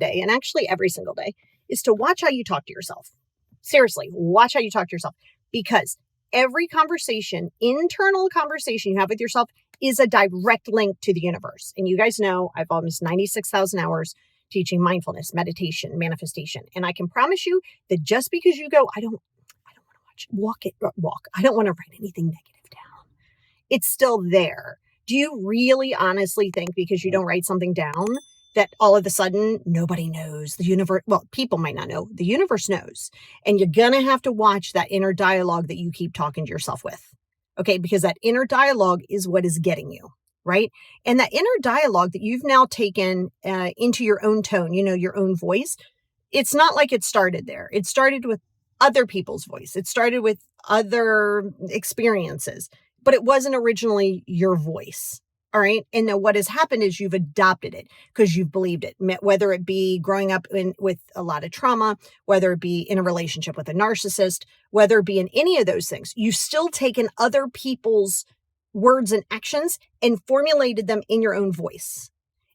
day, and actually every single day, is to watch how you talk to yourself. Seriously, watch how you talk to yourself, because every conversation, internal conversation you have with yourself is a direct link to the universe. And you guys know I've almost 96,000 hours teaching mindfulness, meditation, manifestation. And I can promise you that just because you go, I don't want to walk. I don't want to write anything negative down. It's still there. Do you really honestly think because you don't write something down that all of a sudden nobody knows? The universe, well, people might not know. The universe knows. And you're going to have to watch that inner dialogue that you keep talking to yourself with. Okay, because that inner dialogue is what is getting you, right? And that inner dialogue that you've now taken into your own tone, your own voice, it's not like it started there. It started with other people's voice. It started with other experiences, but it wasn't originally your voice. All right. And now what has happened is you've adopted it because you've believed it, whether it be growing up with a lot of trauma, whether it be in a relationship with a narcissist, whether it be in any of those things. You've still taken other people's words and actions and formulated them in your own voice.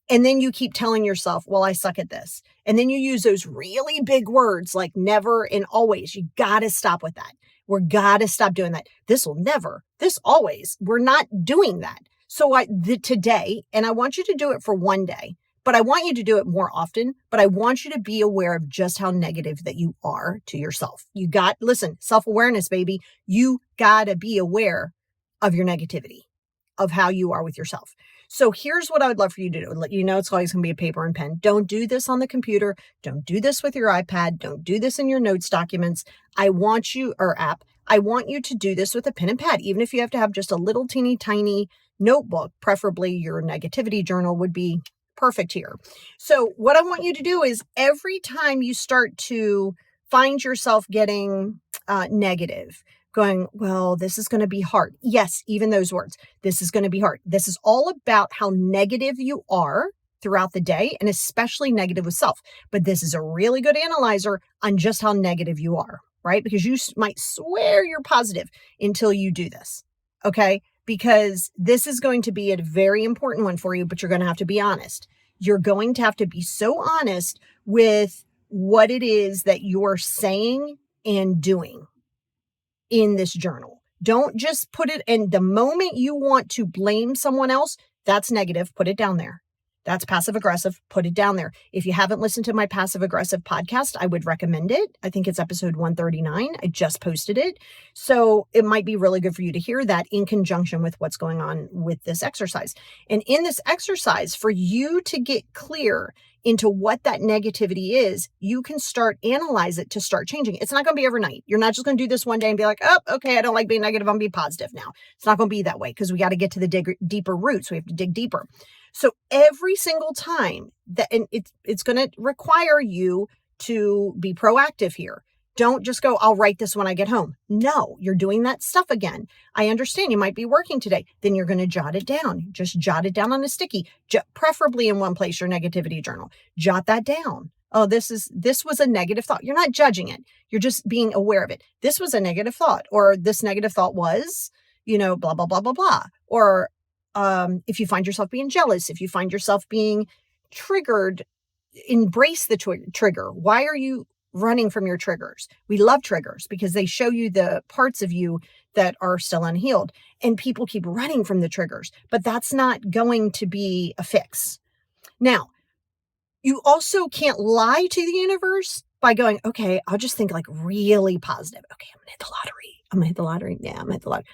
And then you keep telling yourself, well, I suck at this. And then you use those really big words like never and always. You got to stop with that. We're got to stop doing that. This will never, this always. We're not doing that. So today, and I want you to do it for one day, but I want you to do it more often, but I want you to be aware of just how negative that you are to yourself. Listen, self-awareness, baby. You got to be aware of your negativity, of how you are with yourself. So here's what I would love for you to do. It's always going to be a paper and pen. Don't do this on the computer. Don't do this with your iPad. Don't do this in your notes documents. I want you to do this with a pen and pad, even if you have to have just a little teeny tiny notebook. Preferably your negativity journal would be perfect here. So what I want you to do is every time you start to find yourself getting negative, going, well, this is going to be hard. Yes, even those words, this is going to be hard. This is all about how negative you are throughout the day, and especially negative with self. But this is a really good analyzer on just how negative you are, right? Because you might swear you're positive until you do this, okay? Because this is going to be a very important one for you, but you're going to have to be honest. You're going to have to be so honest with what it is that you're saying and doing in this journal. Don't just put it in. The moment you want to blame someone else, that's negative. Put it down there. That's passive aggressive. Put it down there. If you haven't listened to my passive aggressive podcast, I would recommend it. I think it's episode 139. I just posted it. So it might be really good for you to hear that in conjunction with what's going on with this exercise. And in this exercise, for you to get clear into what that negativity is, you can start analyze it to start changing. It's not going to be overnight. You're not just going to do this one day and be like, oh, okay, I don't like being negative. I'm going to be positive now. It's not going to be that way because we got to get to the deeper roots. We have to dig deeper. So every single time and it's going to require you to be proactive here. Don't just go, I'll write this when I get home. No, you're doing that stuff again. I understand you might be working today. Then you're going to jot it down. Just jot it down on a sticky, preferably in one place, your negativity journal. Jot that down. Oh, this was a negative thought. You're not judging it. You're just being aware of it. This was a negative thought, or this negative thought was, blah, blah, blah, blah, blah. Or if you find yourself being jealous, if you find yourself being triggered, embrace the trigger. Why are you running from your triggers? We love triggers because they show you the parts of you that are still unhealed, and people keep running from the triggers, but that's not going to be a fix. Now, you also can't lie to the universe by going, okay, I'll just think like really positive. Okay, I'm going to hit the lottery. I'm going to hit the lottery. Yeah, I'm going to hit the lottery.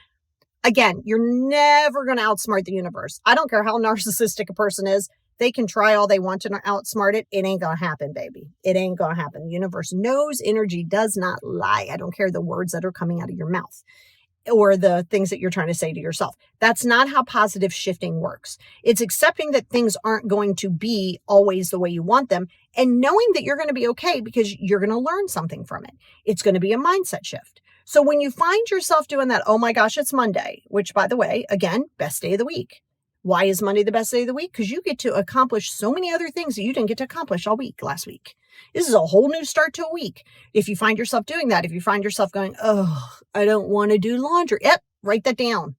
Again, you're never going to outsmart the universe. I don't care how narcissistic a person is. They can try all they want to outsmart it. It ain't going to happen, baby. It ain't going to happen. The universe knows. Energy does not lie. I don't care the words that are coming out of your mouth or the things that you're trying to say to yourself. That's not how positive shifting works. It's accepting that things aren't going to be always the way you want them and knowing that you're going to be okay because you're going to learn something from it. It's going to be a mindset shift. So when you find yourself doing that, oh my gosh, it's Monday, which by the way, again, best day of the week. Why is Monday the best day of the week? Because you get to accomplish so many other things that you didn't get to accomplish all week last week. This is a whole new start to a week. If you find yourself doing that, if you find yourself going, oh, I don't want to do laundry. Yep, write that down.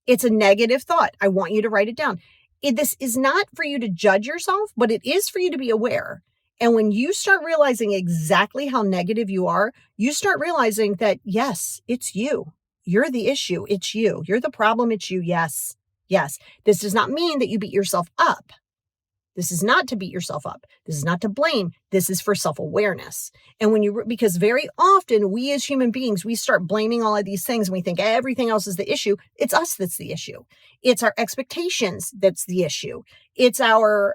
It's a negative thought. I want you to write it down. This is not for you to judge yourself, but it is for you to be aware. And when you start realizing exactly how negative you are, you start realizing that, yes, it's you. You're the issue. It's you. You're the problem. It's you. Yes. Yes. This does not mean that you beat yourself up. This is not to beat yourself up. This is not to blame. This is for self-awareness. And because very often we as human beings, we start blaming all of these things and we think everything else is the issue. It's us that's the issue. It's our expectations that's the issue. It's our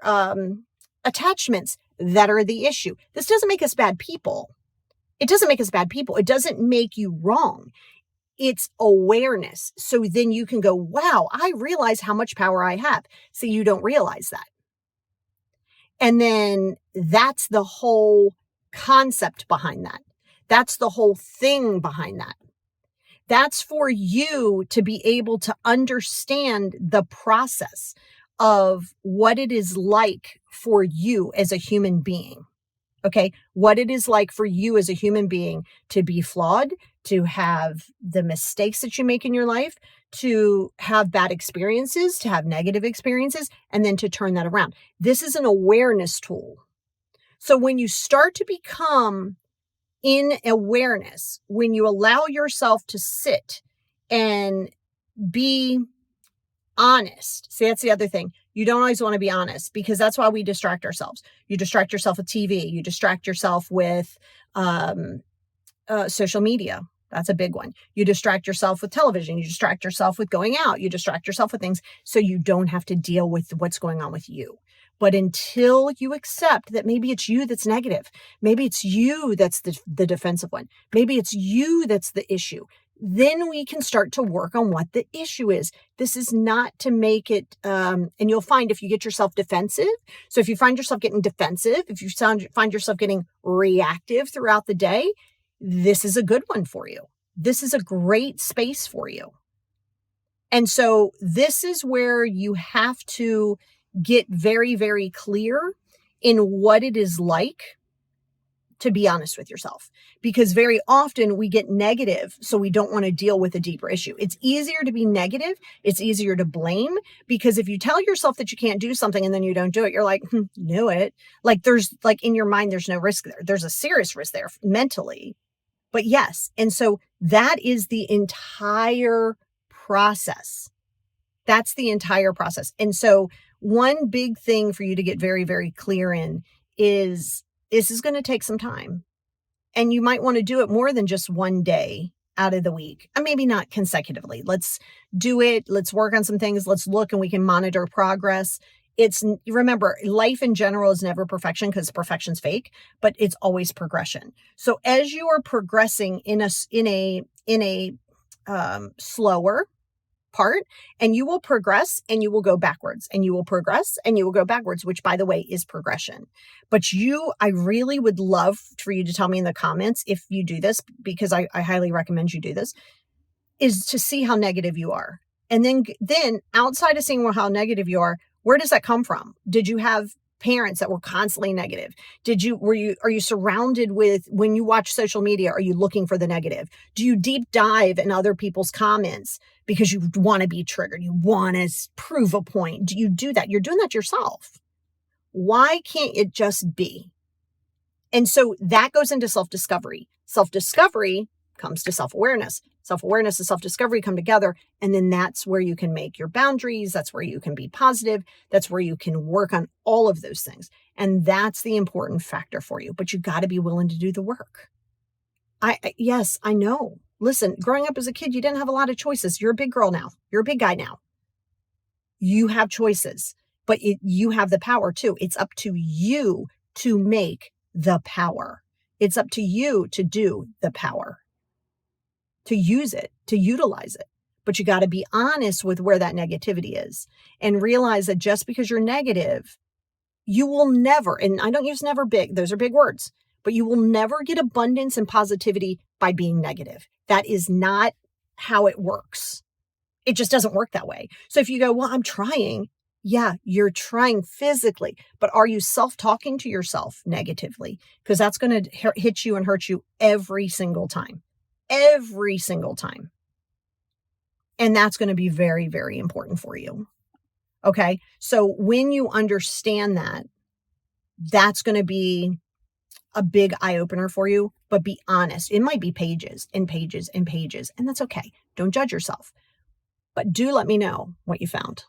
attachments that are the issue. This doesn't make us bad people. It doesn't make us bad people. It doesn't make you wrong. It's awareness. So then you can go, wow, I realize how much power I have. So you don't realize that. And then that's the whole concept behind that. That's the whole thing behind that. That's for you to be able to understand the process of what it is like for you as a human being. Okay. What it is like for you as a human being to be flawed, to have the mistakes that you make in your life, to have bad experiences, to have negative experiences, and then to turn that around. This is an awareness tool. So when you start to become in awareness, when you allow yourself to sit and be honest. See, that's the other thing. You don't always want to be honest because that's why we distract ourselves. You distract yourself with TV. You distract yourself with social media. That's a big one. You distract yourself with television. You distract yourself with going out. You distract yourself with things so you don't have to deal with what's going on with you. But until you accept that maybe it's you that's negative, maybe it's you that's the defensive one, maybe it's you that's the issue, then we can start to work on what the issue is. This is not to make it, and you'll find if you get yourself defensive. So if you find yourself getting defensive, if you find yourself getting reactive throughout the day, this is a good one for you. This is a great space for you. And so this is where you have to get very, very clear in what it is like to be honest with yourself, because very often we get negative. So we don't want to deal with a deeper issue. It's easier to be negative. It's easier to blame because if you tell yourself that you can't do something and then you don't do it, you're like, knew it. Like there's like in your mind, there's no risk there. There's a serious risk there mentally, but yes. And so that is the entire process. That's the entire process. And so one big thing for you to get very, very clear in is this is going to take some time. And you might want to do it more than just one day out of the week, and maybe not consecutively. Let's do it. Let's work on some things. Let's look and we can monitor progress. Remember, life in general is never perfection because perfection's fake, but it's always progression. So as you are progressing in a slower part, and you will progress and you will go backwards, and you will progress and you will go backwards, which by the way is progression. But I really would love for you to tell me in the comments if you do this, because I highly recommend you do this, is to see how negative you are. And then outside of seeing how negative you are, where does that come from? Did you have parents that were constantly negative? Are you surrounded with, when you watch social media, are you looking for the negative? Do you deep dive in other people's comments because you want to be triggered? You want to prove a point. Do you do that? You're doing that yourself. Why can't it just be? And so that goes into self-discovery. Self-discovery comes to self-awareness. Self-awareness and self-discovery come together. And then that's where you can make your boundaries. That's where you can be positive. That's where you can work on all of those things. And that's the important factor for you. But you got to be willing to do the work. Yes, I know. Listen, growing up as a kid, you didn't have a lot of choices. You're a big girl now. You're a big guy now. You have choices, but you have the power too. It's up to you to make the power. It's up to you to do the power, to use it, to utilize it. But you got to be honest with where that negativity is and realize that just because you're negative, you will never, and I don't use never big, those are big words, but you will never get abundance and positivity by being negative. That is not how it works. It just doesn't work that way. So if you go, well, I'm trying. Yeah, you're trying physically, but are you self-talking to yourself negatively? Because that's going to hit you and hurt you every single time. Every single time. And that's going to be very, very important for you. Okay. So when you understand that, That's going to be a big eye opener for you, but be honest. It might be pages and pages and pages, and that's okay. Don't judge yourself, but do let me know what you found.